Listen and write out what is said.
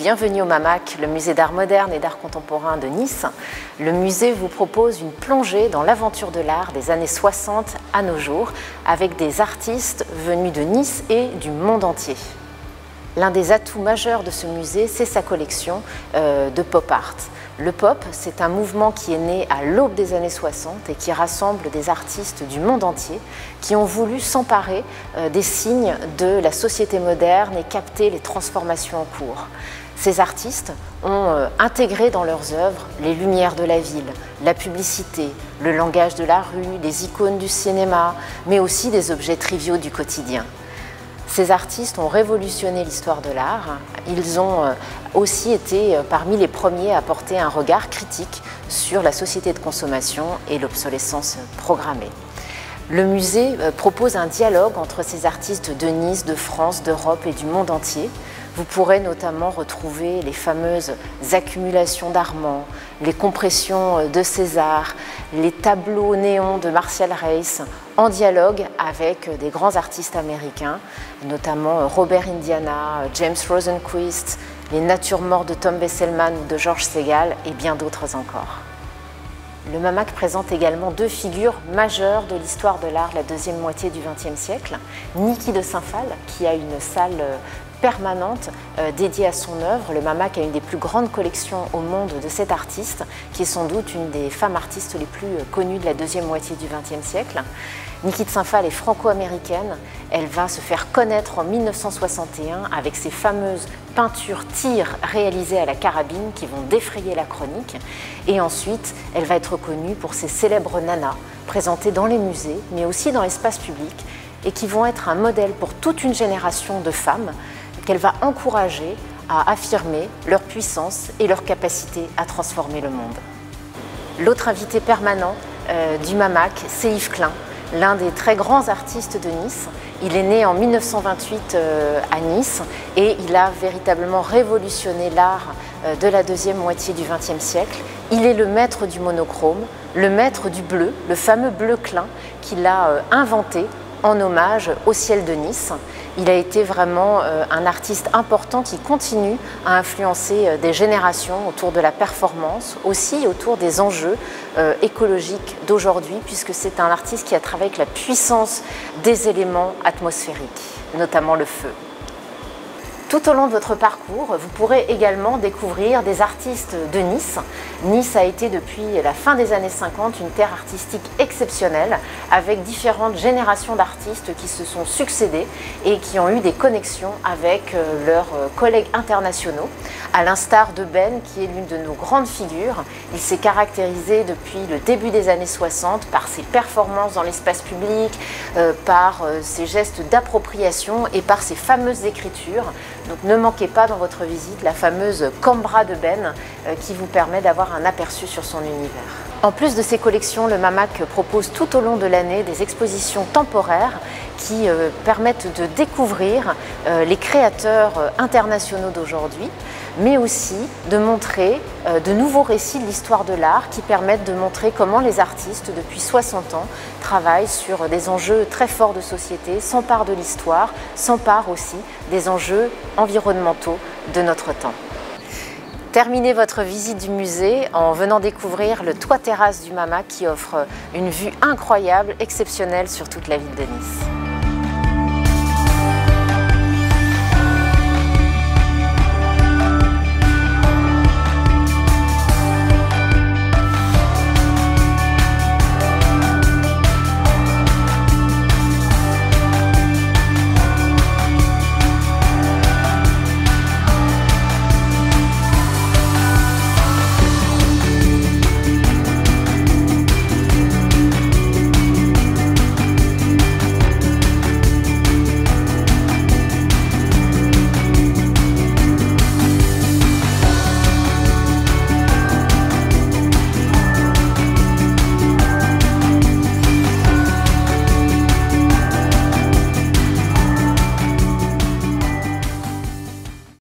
Bienvenue au MAMAC, le musée d'art moderne et d'art contemporain de Nice. Le musée vous propose une plongée dans l'aventure de l'art des années 60 à nos jours, avec des artistes venus de Nice et du monde entier. L'un des atouts majeurs de ce musée, c'est sa collection de pop art. Le pop, c'est un mouvement qui est né à l'aube des années 60 et qui rassemble des artistes du monde entier qui ont voulu s'emparer des signes de la société moderne et capter les transformations en cours. Ces artistes ont intégré dans leurs œuvres les lumières de la ville, la publicité, le langage de la rue, les icônes du cinéma, mais aussi des objets triviaux du quotidien. Ces artistes ont révolutionné l'histoire de l'art. Ils ont aussi été parmi les premiers à porter un regard critique sur la société de consommation et l'obsolescence programmée. Le musée propose un dialogue entre ces artistes de Nice, de France, d'Europe et du monde entier. Vous pourrez notamment retrouver les fameuses accumulations d'Armand, les compressions de César, les tableaux néons de Martial Reis, en dialogue avec des grands artistes américains, notamment Robert Indiana, James Rosenquist, les natures mortes de Tom Besselman ou de Georges Segal et bien d'autres encore. Le MAMAC présente également deux figures majeures de l'histoire de l'art de la deuxième moitié du XXe siècle. Niki de Saint-Phal, qui a une salle permanente dédiée à son œuvre. Le MAMAC a une des plus grandes collections au monde de cet artiste, qui est sans doute une des femmes artistes les plus connues de la deuxième moitié du XXe siècle. Niki de Saint-Phal est franco-américaine. Elle va se faire connaître en 1961 avec ses fameuses peintures tirs réalisées à la carabine qui vont défrayer la chronique. Et ensuite, elle va être connue pour ses célèbres nanas, présentées dans les musées, mais aussi dans l'espace public, et qui vont être un modèle pour toute une génération de femmes qu'elle va encourager à affirmer leur puissance et leur capacité à transformer le monde. L'autre invité permanent du MAMAC, c'est Yves Klein, l'un des très grands artistes de Nice. Il est né en 1928 à Nice et il a véritablement révolutionné l'art de la deuxième moitié du XXe siècle. Il est le maître du monochrome, le maître du bleu, le fameux bleu Klein qu'il a inventé en hommage au ciel de Nice. Il a été vraiment un artiste important qui continue à influencer des générations autour de la performance, aussi autour des enjeux écologiques d'aujourd'hui, puisque c'est un artiste qui a travaillé avec la puissance des éléments atmosphériques, notamment le feu. Tout au long de votre parcours, vous pourrez également découvrir des artistes de Nice. Nice a été depuis la fin des années 50 une terre artistique exceptionnelle, avec différentes générations d'artistes qui se sont succédés et qui ont eu des connexions avec leurs collègues internationaux. À l'instar de Ben, qui est l'une de nos grandes figures, il s'est caractérisé depuis le début des années 60 par ses performances dans l'espace public, par ses gestes d'appropriation et par ses fameuses écritures. Donc ne manquez pas dans votre visite la fameuse Cambra de Ben qui vous permet d'avoir un aperçu sur son univers. En plus de ces collections, le MAMAC propose tout au long de l'année des expositions temporaires qui permettent de découvrir les créateurs internationaux d'aujourd'hui, mais aussi de montrer de nouveaux récits de l'histoire de l'art qui permettent de montrer comment les artistes, depuis 60 ans, travaillent sur des enjeux très forts de société, s'emparent de l'histoire, s'emparent aussi des enjeux environnementaux de notre temps. Terminez votre visite du musée en venant découvrir le toit terrasse du MAMAC qui offre une vue incroyable, exceptionnelle sur toute la ville de Nice.